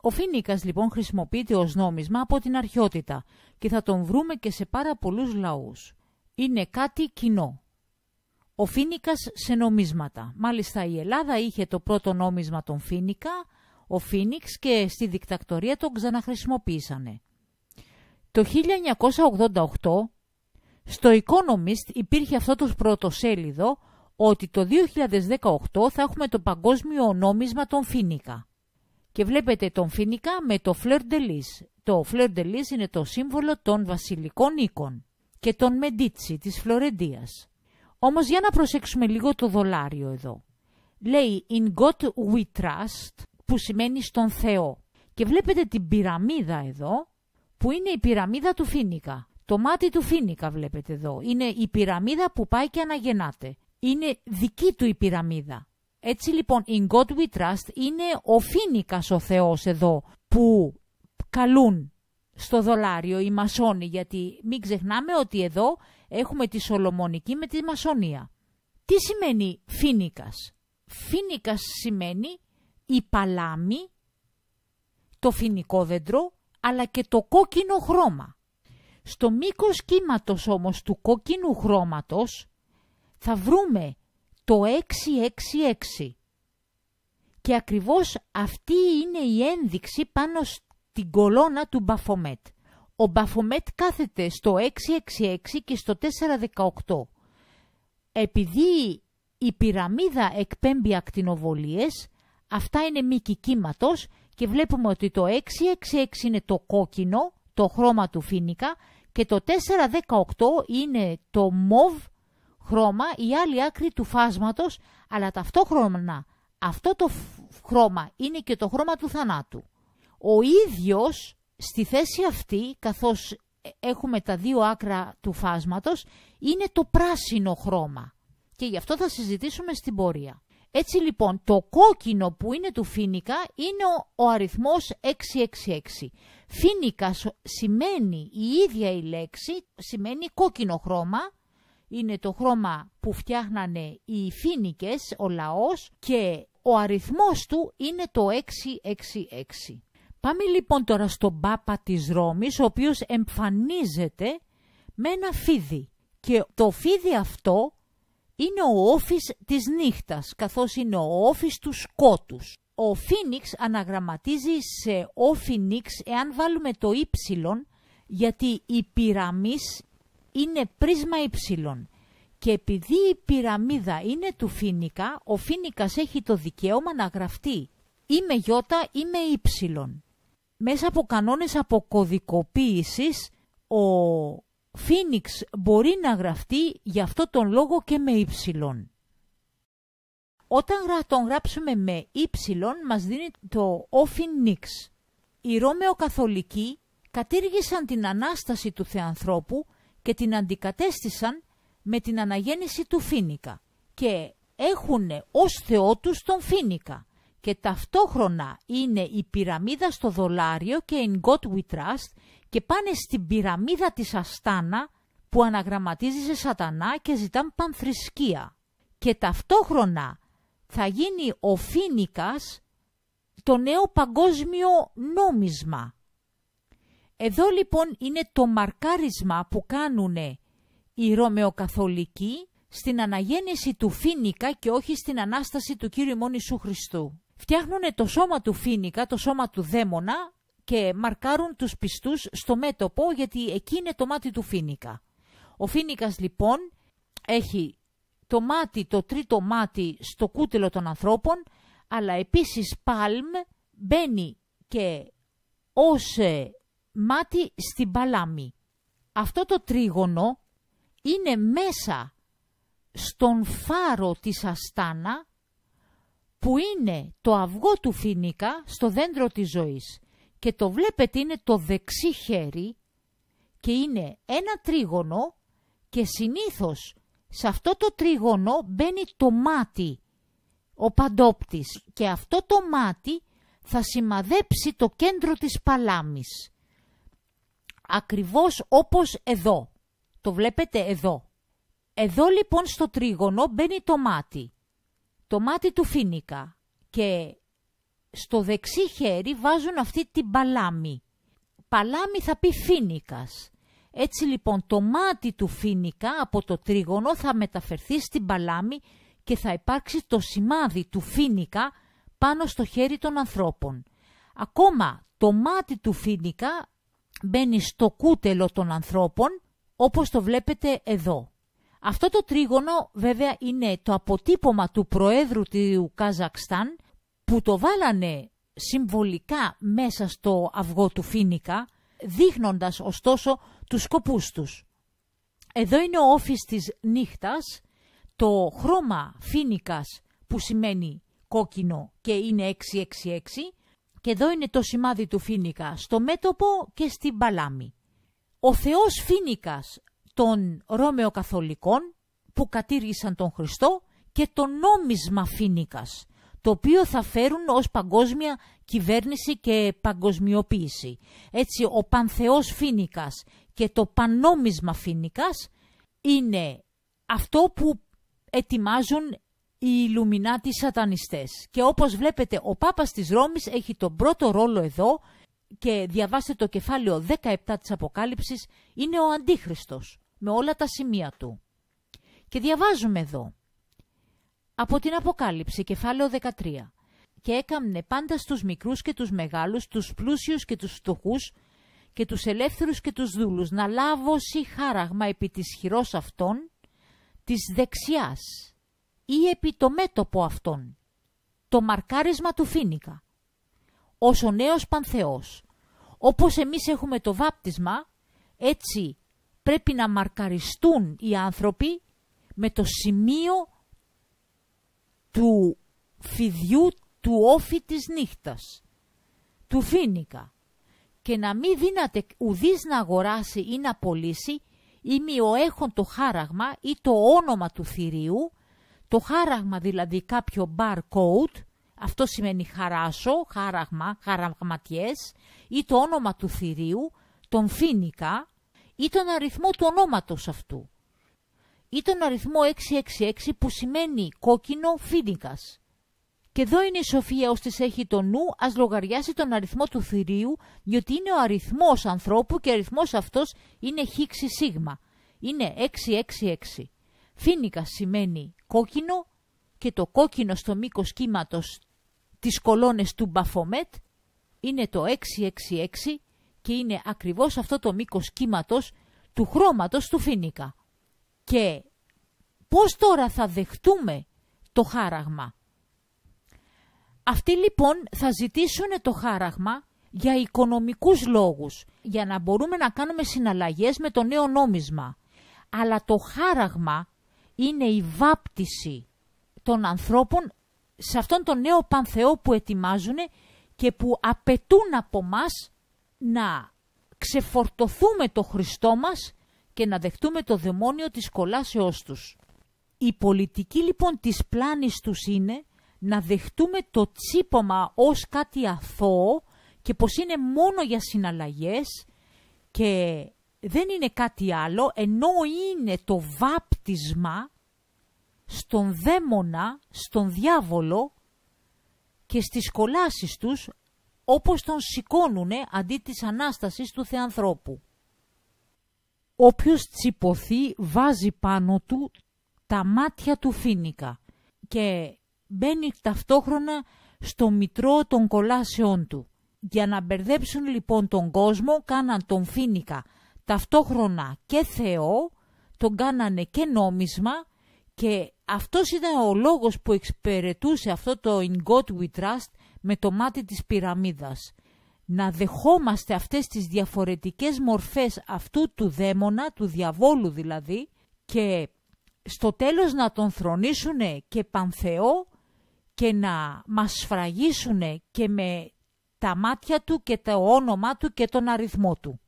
Ο φοίνικας λοιπόν χρησιμοποιείται ως νόμισμα από την αρχαιότητα και θα τον βρούμε και σε πάρα πολλούς λαούς. Είναι κάτι κοινό. Ο φοίνικας σε νομίσματα. Μάλιστα η Ελλάδα είχε το πρώτο νόμισμα τον φοίνικα, ο φοίνιξ, και στη δικτακτορία τον ξαναχρησιμοποίησανε. Το 1988 στο Economist υπήρχε αυτό το πρωτοσέλιδο ότι το 2018 θα έχουμε το παγκόσμιο νόμισμα τον φοίνικα. Και βλέπετε τον φοίνικα με το Fleur de Lis. Το Fleur de Lis είναι το σύμβολο των βασιλικών οίκων και των Μεντίτσι της Φλωρεντίας. Όμως για να προσέξουμε λίγο το δολάριο εδώ. Λέει «In God we trust», που σημαίνει στον Θεό. Και βλέπετε την πυραμίδα εδώ, που είναι η πυραμίδα του φοίνικα. Το μάτι του φοίνικα βλέπετε εδώ. Είναι η πυραμίδα που πάει και αναγεννάται. Είναι δική του η πυραμίδα. Έτσι λοιπόν, in God we trust είναι ο φοίνικας ο Θεός εδώ που καλούν στο δολάριο οι μασόνοι, γιατί μην ξεχνάμε ότι εδώ έχουμε τη Σολομονική με τη μασονία. Τι σημαίνει φοίνικας? Φοίνικας σημαίνει η παλάμη, το φοινικόδεντρο, αλλά και το κόκκινο χρώμα. Στο μήκος κύματος όμως του κόκκινου χρώματος θα βρούμε το 666 και ακριβώς αυτή είναι η ένδειξη πάνω στην κολόνα του Μπαφομέτ. Ο Μπαφομέτ κάθεται στο 666 και στο 418. Επειδή η πυραμίδα εκπέμπει ακτινοβολίες, αυτά είναι μήκη κύματος και βλέπουμε ότι το 666 είναι το κόκκινο, το χρώμα του φοίνικα, και το 418 είναι το μοβ χρώμα, η άλλη άκρη του φάσματος, αλλά ταυτόχρονα αυτό το χρώμα είναι και το χρώμα του θανάτου. Ο ίδιος στη θέση αυτή, καθώς έχουμε τα δύο άκρα του φάσματος, είναι το πράσινο χρώμα και γι' αυτό θα συζητήσουμε στην πορεία. Έτσι λοιπόν το κόκκινο που είναι του φοίνικα είναι ο αριθμός 666. Φοίνικας σημαίνει η ίδια η λέξη, σημαίνει κόκκινο χρώμα. Είναι το χρώμα που φτιάχνανε οι φοίνικες, ο λαός, και ο αριθμός του είναι το 666. Πάμε λοιπόν τώρα στον Πάπα της Ρώμης, ο οποίος εμφανίζεται με ένα φίδι. Και το φίδι αυτό είναι ο όφης της νύχτας, καθώς είναι ο όφης του σκότους. Ο φοίνιξ αναγραμματίζει σε όφινιξ εάν βάλουμε το ύψιλον, γιατί η πυραμής είναι πρίσμα ύψιλον. Και επειδή η πυραμίδα είναι του φοίνικα, ο φοίνικας έχει το δικαίωμα να γραφτεί ή με γιώτα ή με ύψιλον. Μέσα από κανόνες αποκωδικοποίησης, ο φοίνιξ μπορεί να γραφτεί γι' αυτό τον λόγο και με ύψιλον. Όταν τον γράψουμε με ύψιλον μας δίνει το όφινιξ. Οι Ρωμαιοκαθολικοί κατήργησαν την Ανάσταση του Θεανθρώπου και την αντικατέστησαν με την αναγέννηση του φοίνικα και έχουν ως θεό τους τον φοίνικα. Και ταυτόχρονα είναι η πυραμίδα στο δολάριο και in God we trust, και πάνε στην πυραμίδα της Αστάνα που αναγραμματίζει σε σατανά και ζητάν πανθρησκεία. Και ταυτόχρονα θα γίνει ο φοίνικας το νέο παγκόσμιο νόμισμα. Εδώ λοιπόν είναι το μαρκάρισμα που κάνουν οι Ρωμαιοκαθολικοί στην αναγέννηση του φοίνικα και όχι στην Ανάσταση του Κύριου ημών Ιησού Χριστού. Φτιάχνουν το σώμα του φοίνικα, το σώμα του δαίμονα, και μαρκάρουν τους πιστούς στο μέτωπο, γιατί εκεί είναι το μάτι του φοίνικα. Ο φοίνικας λοιπόν έχει το μάτι, το τρίτο μάτι στο κούτελο των ανθρώπων, αλλά επίσης πάλμ μπαίνει και ως μάτι στην παλάμη. Αυτό το τρίγωνο είναι μέσα στον φάρο της Αστάνα, που είναι το αυγό του φοίνικα στο δέντρο της ζωής. Και το βλέπετε είναι το δεξί χέρι και είναι ένα τρίγωνο, και συνήθως σε αυτό το τρίγωνο μπαίνει το μάτι, ο παντόπτης, και αυτό το μάτι θα σημαδέψει το κέντρο της παλάμης. Ακριβώς όπως εδώ. Το βλέπετε εδώ. Εδώ λοιπόν στο τρίγωνο μπαίνει το μάτι του φοίνικα, και στο δεξί χέρι βάζουν αυτή την παλάμη. Παλάμη θα πει φοίνικας. Έτσι λοιπόν το μάτι του φοίνικα από το τρίγωνο θα μεταφερθεί στην παλάμη και θα υπάρξει το σημάδι του φοίνικα πάνω στο χέρι των ανθρώπων. Ακόμα το μάτι του φοίνικα μπαίνει στο κούτελο των ανθρώπων, όπως το βλέπετε εδώ. Αυτό το τρίγωνο βέβαια είναι το αποτύπωμα του Προέδρου του Καζακστάν, που το βάλανε συμβολικά μέσα στο αυγό του φοίνικα, δείχνοντας ωστόσο τους σκοπούς τους. Εδώ είναι ο όφης της νύχτας, το χρώμα φοίνικας που σημαίνει κόκκινο και είναι 666, και εδώ είναι το σημάδι του φοίνικα στο μέτωπο και στην παλάμη. Ο Θεός Φοίνικας των Ρωμαιοκαθολικών που κατήργησαν τον Χριστό, και το νόμισμα φοίνικας, το οποίο θα φέρουν ως παγκόσμια κυβέρνηση και παγκοσμιοποίηση. Έτσι ο Πανθεός Φοίνικας και το παννόμισμα φοίνικας είναι αυτό που ετοιμάζουν οι Ιλουμινάτοι σατανιστές. Και όπως βλέπετε ο Πάπας της Ρώμης έχει τον πρώτο ρόλο εδώ, και διαβάστε το κεφάλαιο 17 της Αποκάλυψης, είναι ο Αντίχριστος με όλα τα σημεία του. Και διαβάζουμε εδώ από την Αποκάλυψη κεφάλαιο 13. Και έκαμνε πάντα στους μικρούς και τους μεγάλους, τους πλούσιους και τους φτωχούς και τους ελεύθερους και τους δούλους, να λάβωσι χάραγμα επί της χειρός αυτών, της δεξιάς ή επί το μέτωπο αυτών, το μαρκάρισμα του φοίνικα, ως ο νέος Πανθεός. Όπως εμείς έχουμε το βάπτισμα, έτσι πρέπει να μαρκαριστούν οι άνθρωποι με το σημείο του φιδιού του όφη της νύχτας, του φοίνικα, και να μην δύναται ουδής να αγοράσει ή να πωλήσει ή μειοέχον το χάραγμα ή το όνομα του θηρίου, το χάραγμα δηλαδή κάποιο barcode, αυτό σημαίνει χαράσω, χάραγμα, χαραγματιές, ή το όνομα του θηρίου, τον φοίνικα, ή τον αριθμό του ονόματος αυτού, ή τον αριθμό 666 που σημαίνει κόκκινο φοίνικας. Και εδώ είναι η Σοφία ως της έχει το νου, ας λογαριάσει τον αριθμό του θηρίου, διότι είναι ο αριθμός ανθρώπου και ο αριθμός αυτός είναι χίξη σίγμα. Είναι 666. Φοίνικας σημαίνει κόκκινο, και το κόκκινο στο μήκος κύματος τις κολόνες του Μπαφομέτ είναι το 666, και είναι ακριβώς αυτό το μήκος κύματος του χρώματος του φοίνικα. Και πώς τώρα θα δεχτούμε το χάραγμα? Αυτοί λοιπόν θα ζητήσουν το χάραγμα για οικονομικούς λόγους, για να μπορούμε να κάνουμε συναλλαγές με το νέο νόμισμα. Αλλά το χάραγμα είναι η βάπτιση των ανθρώπων σε αυτόν τον νέο Πανθεό που ετοιμάζουν και που απαιτούν από μας να ξεφορτωθούμε το Χριστό μας και να δεχτούμε το δαιμόνιο της κολάσεώς τους. Η πολιτική λοιπόν της πλάνης τους είναι να δεχτούμε το τσίπομα ως κάτι αθώο και πως είναι μόνο για συναλλαγές και δεν είναι κάτι άλλο, ενώ είναι το βάπτισμα στον δαίμονα, στον διάβολο και στις κολάσεις τους, όπως τον σηκώνουνε αντί της Ανάστασης του Θεανθρώπου. Όποιος τσιποθεί βάζει πάνω του τα μάτια του φοίνικα και μπαίνει ταυτόχρονα στο μητρό των κολάσεών του. Για να μπερδέψουν λοιπόν τον κόσμο, κάναν τον φοίνικα ταυτόχρονα και Θεό, τον κάνανε και νόμισμα, και αυτός ήταν ο λόγος που εξυπηρετούσε αυτό το In God We Trust με το μάτι της πυραμίδας. Να δεχόμαστε αυτές τις διαφορετικές μορφές αυτού του δαίμονα, του διαβόλου δηλαδή, και στο τέλος να τον θρονήσουνε και Πανθεό και να μας σφραγίσουνε και με τα μάτια του και το όνομα του και τον αριθμό του.